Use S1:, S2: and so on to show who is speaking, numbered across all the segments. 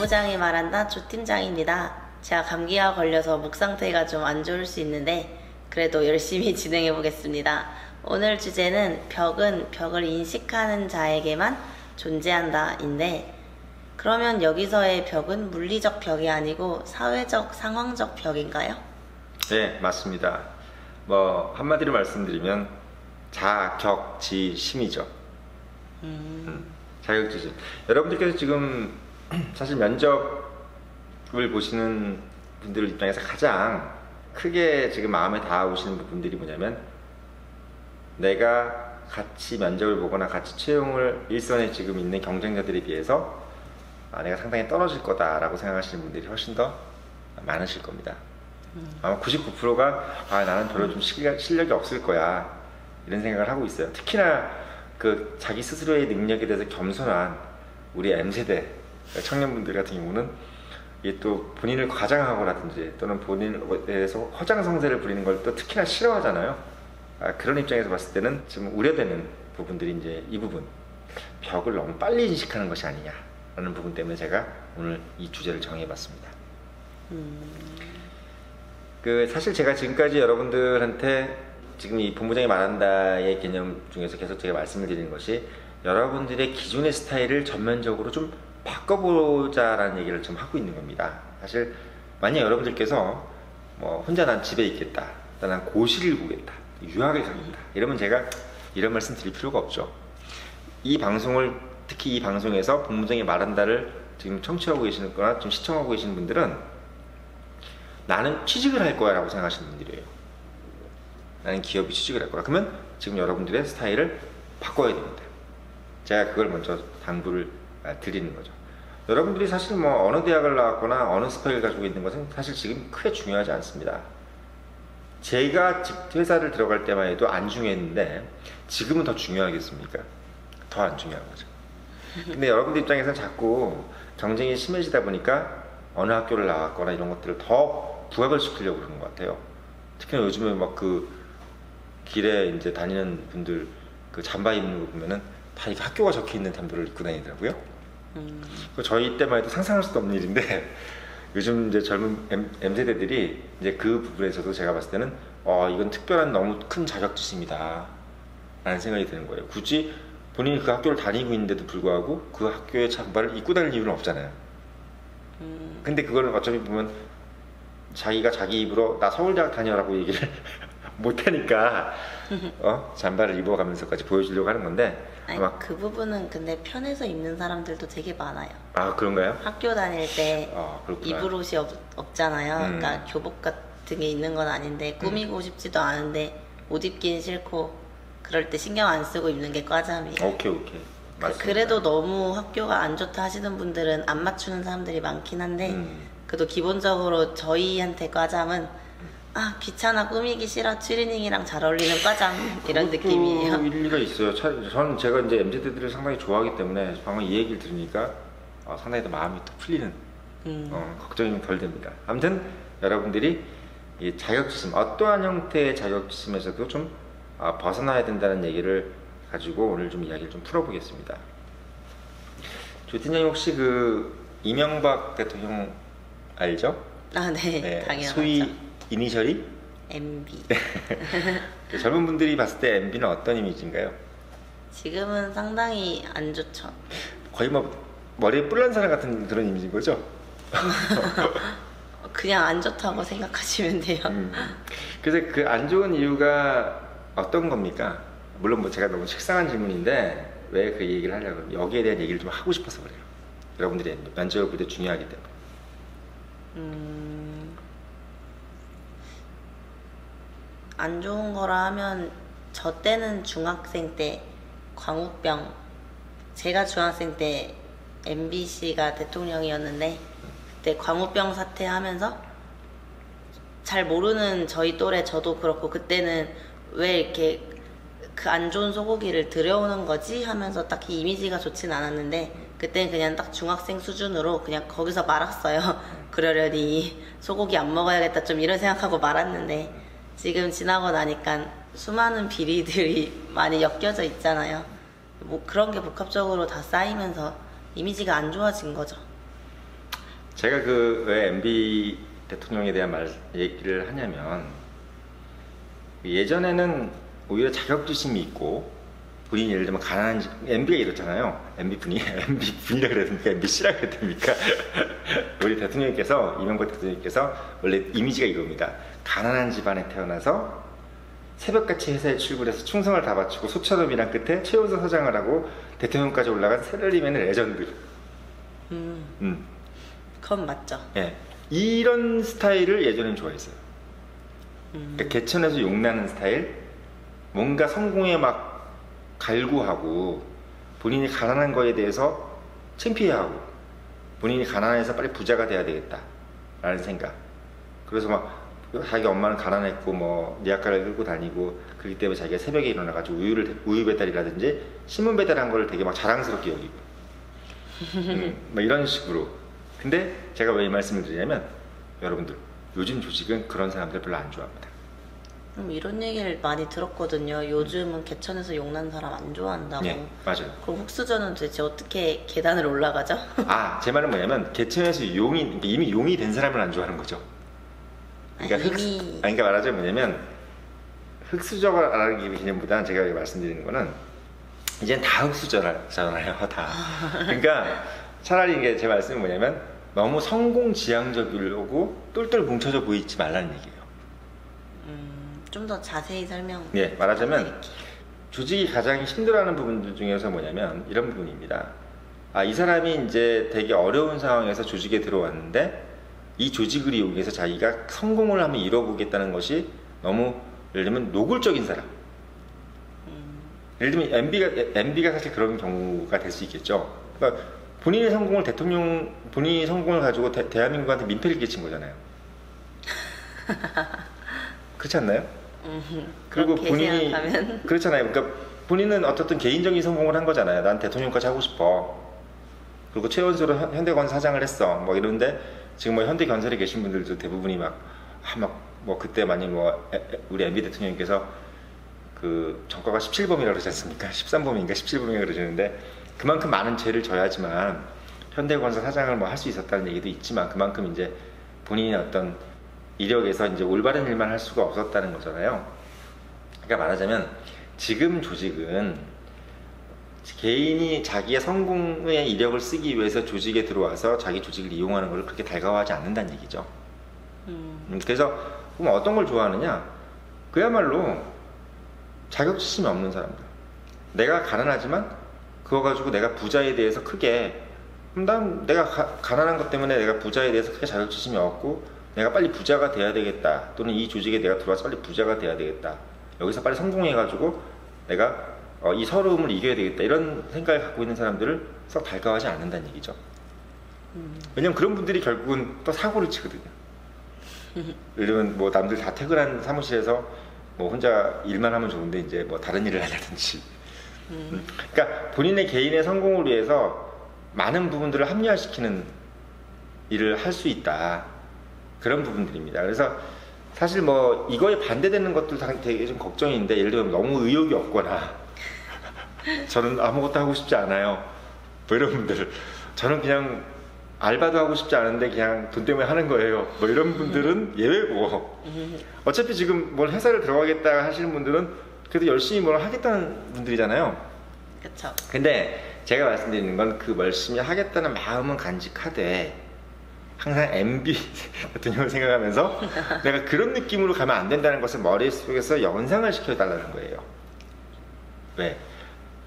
S1: 본부장이 말한다 조팀장입니다. 제가 감기가 걸려서 목 상태가 좀 안 좋을 수 있는데 그래도 열심히 진행해 보겠습니다. 오늘 주제는 벽은 벽을 인식하는 자에게만 존재한다인데, 그러면 여기서의 벽은 물리적 벽이 아니고 사회적, 상황적 벽인가요?
S2: 네, 맞습니다. 한마디로 말씀드리면 자격지심이죠. 자격지심. 여러분들께서 지금 사실 면접을 보시는 분들 입장에서 가장 크게 지금 마음에 닿아오시는 부분들이 뭐냐면, 내가 같이 면접을 보거나 같이 채용을 일선에 지금 있는 경쟁자들에 비해서 내가 상당히 떨어질 거다라고 생각하시는 분들이 훨씬 더 많으실 겁니다. 아마 99%가 나는 별로 좀 실력이 없을 거야, 이런 생각을 하고 있어요. 특히나 그 자기 스스로의 능력에 대해서 겸손한 우리 M세대 청년분들 같은 경우는 이게 또 본인을 과장하고라든지 또는 본인에 대해서 허장성세를 부리는 걸 또 특히나 싫어하잖아요. 그런 입장에서 봤을 때는 좀 우려되는 부분들이 이제 이 부분, 벽을 너무 빨리 인식하는 것이 아니냐라는 부분 때문에 제가 오늘 이 주제를 정해봤습니다. 사실 제가 지금까지 여러분들한테 지금 이 본부장이 말한다의 개념 중에서 계속 제가 말씀을 드리는 것이, 여러분들의 기존의 스타일을 전면적으로 좀 바꿔보자라는 얘기를 좀 하고 있는 겁니다. 사실 만약 여러분들께서 혼자 난 집에 있겠다, 난 고시를 보겠다, 유학을 가겠다, 이러면 제가 이런 말씀 드릴 필요가 없죠. 이 방송을, 특히 이 방송에서 본부장이 말한다를 지금 청취하고 계시는 거나 지금 시청하고 계시는 분들은 나는 취직을 할 거야 라고 생각하시는 분들이에요. 나는 기업이 취직을 할 거야. 그러면 지금 여러분들의 스타일을 바꿔야 됩니다. 제가 그걸 먼저 당부를 드리는 거죠. 여러분들이 사실 어느 대학을 나왔거나 어느 스펙을 가지고 있는 것은 사실 지금 크게 중요하지 않습니다. 제가 회사를 들어갈 때만 해도 안 중요했는데 지금은 더 중요하겠습니까? 더 안 중요한 거죠. 근데 여러분들 입장에서는 자꾸 경쟁이 심해지다 보니까 어느 학교를 나왔거나 이런 것들을 더 부각을 시키려고 그러는 것 같아요. 특히나 요즘에 길에 이제 다니는 분들 그 잠바 입는 거 보면은 다 이게 학교가 적혀 있는 잠바를 입고 다니더라고요. 저희 때만 해도 상상할 수도 없는 일인데 요즘 이제 젊은 M세대들이 이제 그 부분에서도 제가 봤을 때는 이건 특별한 너무 큰 자격지심이다 라는 생각이 드는 거예요. 굳이 본인이 그 학교를 다니고 있는데도 불구하고 그 학교의 잠바를 입고 다닐 이유는 없잖아요. 근데 그걸 어차피 보면 자기가 자기 입으로 나 서울대학 다녀라고 얘기를 못하니까 잠바를 입어가면서까지 보여주려고 하는 건데,
S1: 아니, 그 부분은 근데 편해서 입는 사람들도 되게 많아요.
S2: 아, 그런가요?
S1: 학교 다닐 때 입을 옷이 없잖아요. 그러니까 교복 같은 게 있는 건 아닌데 꾸미고 싶지도 않은데 옷 입긴 싫고 그럴 때 신경 안 쓰고 입는 게 과잠이에요.
S2: 오케이.
S1: 그래도 너무 학교가 안 좋다 하시는 분들은 안 맞추는 사람들이 많긴 한데 그래도 기본적으로 저희한테 과잠은 귀찮아, 꾸미기 싫어, 추리닝이랑 잘 어울리는 과잠, 이런 느낌이에요.
S2: 일리가 있어요. 저는 제가 이제 MZ들을 상당히 좋아하기 때문에 방금 이 얘기를 들으니까 상당히 더 마음이 또 풀리는, 걱정이 좀 덜 됩니다. 아무튼 여러분들이 이 자격지심, 어떠한 형태의 자격지심에서도 좀 벗어나야 된다는 얘기를 가지고 오늘 좀 이야기를 좀 풀어보겠습니다. 조팀장님 혹시 그 이명박 대통령 알죠?
S1: 네, 당연하죠.
S2: 소위 이니셜이?
S1: MB.
S2: 젊은 분들이 봤을 때 MB는 어떤 이미지인가요?
S1: 지금은 상당히 안 좋죠.
S2: 거의 머리에 뿔난 사람 같은 그런 이미지인 거죠?
S1: 그냥 안 좋다고 생각하시면 돼요.
S2: 그래서 그 안 좋은 이유가 어떤 겁니까? 물론 제가 너무 식상한 질문인데 왜 그 얘기를 하려고 그러면 여기에 대한 얘기를 좀 하고 싶어서 그래요. 여러분들이 면접을 볼 때 중요하기 때문에.
S1: 안 좋은 거라 하면 저 때는 중학생 때 광우병, 제가 중학생 때 MBC가 대통령이었는데 그때 광우병 사태 하면서 잘 모르는 저희 또래 저도 그렇고 그때는 왜 이렇게 그 안 좋은 소고기를 들여오는 거지 하면서 딱히 이미지가 좋진 않았는데 그때는 그냥 딱 중학생 수준으로 그냥 거기서 말았어요. 그러려니 소고기 안 먹어야겠다 좀 이런 생각하고 말았는데 지금 지나고 나니까 수많은 비리들이 많이 엮여져 있잖아요. 그런 게 복합적으로 다 쌓이면서 이미지가 안 좋아진 거죠.
S2: 제가 그 왜 MB 대통령에 대한 얘기를 하냐면 예전에는 오히려 자격지심이 있고 본인이 예를 들면 가난한 MB가 이렇잖아요. MB 분이 MB 분이라 그래야 됩니까? MBC라 그래야 됩니까? 우리 대통령께서 이명박 대통령께서 원래 이미지가 이겁니다. 가난한 집안에 태어나서 새벽같이 회사에 출근해서 충성을 다 바치고 소처럼이란 끝에 최연소 서장을 하고 대통령까지 올라간 셀러리맨의 레전드.
S1: 그건 맞죠.
S2: 예, 이런 스타일을 예전엔 좋아했어요. 그러니까 개천에서 용나는 스타일, 뭔가 성공에 막 갈구하고 본인이 가난한 거에 대해서 창피해하고 본인이 가난해서 빨리 부자가 돼야 되겠다 라는 생각. 그래서 막 자기 엄마는 가난했고 뭐 니아까를 끌고 다니고 그렇기 때문에 자기가 새벽에 일어나가지고 우유 배달이라든지 신문 배달한 거를 되게 막 자랑스럽게 여기고 뭐 이런 식으로. 근데 제가 왜 이 말씀을 드리냐면 여러분들 요즘 조직은 그런 사람들 별로 안 좋아합니다.
S1: 이런 얘기를 많이 들었거든요. 요즘은 개천에서 용난 사람 안 좋아한다고.
S2: 네, 맞아요.
S1: 그럼 흑수저는 도대체 어떻게 계단을 올라가죠?
S2: 제 말은 뭐냐면 개천에서 용이 이미 용이 된 사람을 안 좋아하는 거죠. 그러니까 그러니까 말하자면 뭐냐면 흑수저라는 개념보다는 제가 말씀드리는 거는 이젠 다 흑수저잖아요, 다. 그러니까 차라리 이게 제 말씀은 뭐냐면 너무 성공지향적이려고 똘똘 뭉쳐져 보이지 말라는 얘기예요.
S1: 좀 더 자세히 설명.
S2: 네, 말하자면
S1: 드릴게요.
S2: 조직이 가장 힘들어하는 부분들 중에서 뭐냐면 이런 부분입니다. 이 사람이 이제 되게 어려운 상황에서 조직에 들어왔는데 이 조직을 이용해서 자기가 성공을 한번 이뤄보겠다는 것이 너무 예를 들면 노골적인 사람. 예를 들면 MB가 사실 그런 경우가 될 수 있겠죠. 그러니까 본인이 성공을 가지고 대한민국한테 민폐를 끼친 거잖아요. 그렇지 않나요? 그리고 본인이 생각하면... 그렇잖아요. 그러니까 본인은 어떻든 개인적인 성공을 한 거잖아요. 난 대통령까지 하고 싶어. 그리고 최연소로 현대건 사장을 했어. 뭐 이런데 지금 뭐 현대건설에 계신 분들도 대부분이 뭐 그때 많이 우리 MB 대통령께서 그 전과가 17범이라고 그러지 않습니까? 13범인가 17범인가 그러시는데 그만큼 많은 죄를 져야지만 현대건설 사장을 뭐 할 수 있었다는 얘기도 있지만 그만큼 이제 본인의 어떤 이력에서 이제 올바른 일만 할 수가 없었다는 거잖아요. 그러니까 말하자면 지금 조직은 개인이 자기의 성공의 이력을 쓰기 위해서 조직에 들어와서 자기 조직을 이용하는 걸 그렇게 달가워하지 않는다는 얘기죠. 그래서 그럼 어떤 걸 좋아하느냐? 그야말로 자격지심이 없는 사람들. 내가 가난하지만 그거 가지고 내가 부자에 대해서 크게 난 내가 가난한 것 때문에 내가 부자에 대해서 크게 자격지심이 없고 내가 빨리 부자가 돼야 되겠다. 또는 이 조직에 내가 들어와서 빨리 부자가 돼야 되겠다. 여기서 빨리 성공해가지고 내가 이 서러움을 이겨야 되겠다. 이런 생각을 갖고 있는 사람들을 썩 달가워하지 않는다는 얘기죠. 왜냐면 그런 분들이 결국은 또 사고를 치거든요. 예를 들면 뭐 남들 다 퇴근한 사무실에서 뭐 혼자 일만 하면 좋은데 이제 뭐 다른 일을 한다든지. 그러니까 본인의 개인의 성공을 위해서 많은 부분들을 합리화시키는 일을 할 수 있다. 그런 부분들입니다. 그래서 사실 뭐 이거에 반대되는 것도 되게 좀 걱정인데 예를 들면 너무 의욕이 없거나 저는 아무것도 하고 싶지 않아요. 뭐 이런 분들 저는 그냥 알바도 하고 싶지 않은데 그냥 돈 때문에 하는 거예요. 뭐 이런 분들은 예외고 어차피 지금 뭘 회사를 들어가겠다 하시는 분들은 그래도 열심히 뭘 하겠다는 분들이잖아요.
S1: 그렇죠.
S2: 근데 제가 말씀드리는 건 그 열심히 하겠다는 마음은 간직하되 항상 MB 대통령을 생각하면서 내가 그런 느낌으로 가면 안 된다는 것을 머릿속에서 연상을 시켜달라는 거예요. 왜?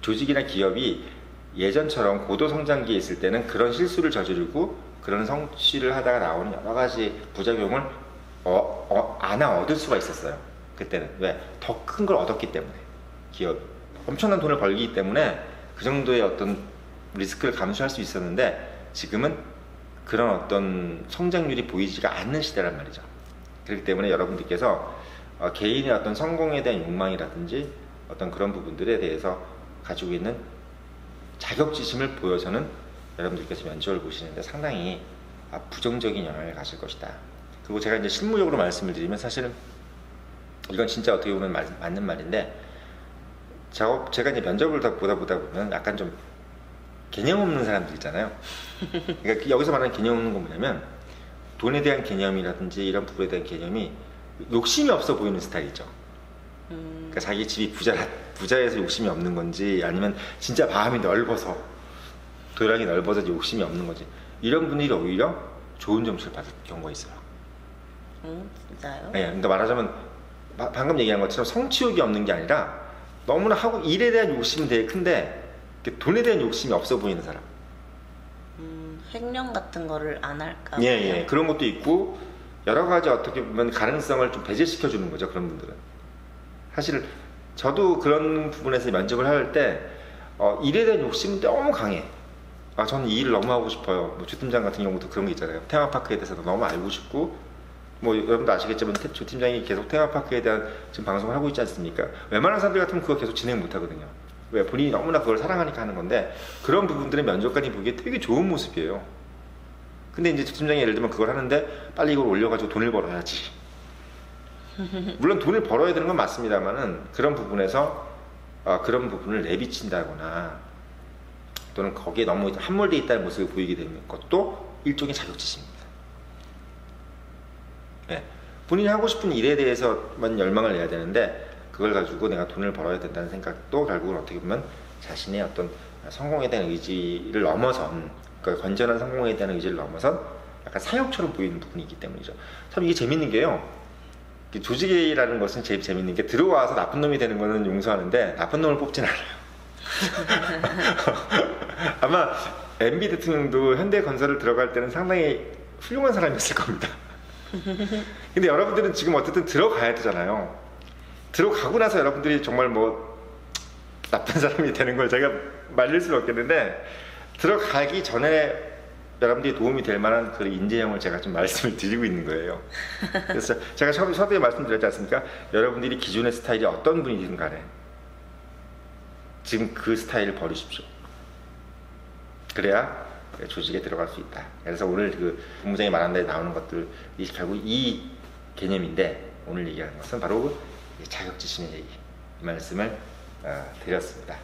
S2: 조직이나 기업이 예전처럼 고도성장기에 있을 때는 그런 실수를 저지르고 그런 성취를 하다가 나오는 여러 가지 부작용을 얻을 수가 있었어요. 그때는. 왜? 더 큰 걸 얻었기 때문에. 기업이. 엄청난 돈을 벌기 때문에 그 정도의 어떤 리스크를 감수할 수 있었는데 지금은 그런 어떤 성장률이 보이지가 않는 시대란 말이죠. 그렇기 때문에 여러분들께서 개인의 어떤 성공에 대한 욕망이라든지 어떤 그런 부분들에 대해서 가지고 있는 자격지심을 보여서는 여러분들께서 면접을 보시는데 상당히 부정적인 영향을 가질 것이다. 그리고 제가 이제 실무적으로 말씀을 드리면 사실은 이건 진짜 어떻게 보면 맞는 말인데 제가 이제 면접을 다 보다 보면 약간 좀 개념 없는 사람들 있잖아요. 그러니까 여기서 말하는 개념 없는 건 뭐냐면 돈에 대한 개념이라든지 이런 부분에 대한 개념이 욕심이 없어 보이는 스타일이죠. 그러니까 자기 집이 부자여서 욕심이 없는 건지 아니면 진짜 마음이 넓어서 도량이 넓어서 욕심이 없는 건지 이런 분들이 오히려 좋은 점수를 받을 경우가 있어요.
S1: 진짜요?
S2: 네, 근데 말하자면 방금 얘기한 것처럼 성취욕이 없는 게 아니라 너무나 하고 일에 대한 욕심은 되게 큰데 돈에 대한 욕심이 없어 보이는 사람.
S1: 횡령 같은 거를 안 할까 봐요.
S2: 예, 그런 것도 있고 여러 가지 어떻게 보면 가능성을 좀 배제시켜 주는 거죠. 그런 분들은 사실 저도 그런 부분에서 면접을 할 때 일에 대한 욕심이 너무 강해. 저는 이 일을 너무 하고 싶어요. 조 팀장 같은 경우도 그런 게 있잖아요. 테마파크에 대해서도 너무 알고 싶고 뭐 여러분도 아시겠지만 조 팀장이 계속 테마파크에 대한 지금 방송을 하고 있지 않습니까? 웬만한 사람들 같으면 그거 계속 진행 못 하거든요. 왜? 본인이 너무나 그걸 사랑하니까 하는 건데 그런 부분들은 면접관이 보기에 되게 좋은 모습이에요. 근데 이제 조 팀장이 예를 들면 그걸 하는데 빨리 이걸 올려가지고 돈을 벌어야지. 물론 돈을 벌어야 되는 건 맞습니다만은 그런 부분에서 그런 부분을 내비친다거나 또는 거기에 너무 함몰되어 있다는 모습을 보이게 되는 것도 일종의 자격지심입니다. 네. 본인이 하고 싶은 일에 대해서만 열망을 내야 되는데 그걸 가지고 내가 돈을 벌어야 된다는 생각도 결국은 어떻게 보면 자신의 어떤 성공에 대한 의지를 넘어선 그러니까 건전한 성공에 대한 의지를 넘어선 약간 사역처럼 보이는 부분이 있기 때문이죠. 참 이게 재밌는 게요. 조직이라는 것은 제일 재밌는 게 들어와서 나쁜 놈이 되는 거는 용서하는데 나쁜 놈을 뽑진 않아요. 아마 MB 대통령도 현대건설을 들어갈 때는 상당히 훌륭한 사람이었을 겁니다. 근데 여러분들은 지금 어쨌든 들어가야 되잖아요. 들어가고 나서 여러분들이 정말 뭐 나쁜 사람이 되는 걸 제가 말릴 수는 없겠는데 들어가기 전에 여러분들이 도움이 될 만한 그 인재형을 제가 좀 말씀을 드리고 있는 거예요. 그래서 제가 서두에 말씀드렸지 않습니까? 여러분들이 기존의 스타일이 어떤 분이든 간에 지금 그 스타일을 버리십시오. 그래야 조직에 들어갈 수 있다. 그래서 오늘 그 본부장이 말한 데 나오는 것들이 결국 이 개념인데 오늘 얘기하는 것은 바로 자격지심의 얘기 이 말씀을 드렸습니다.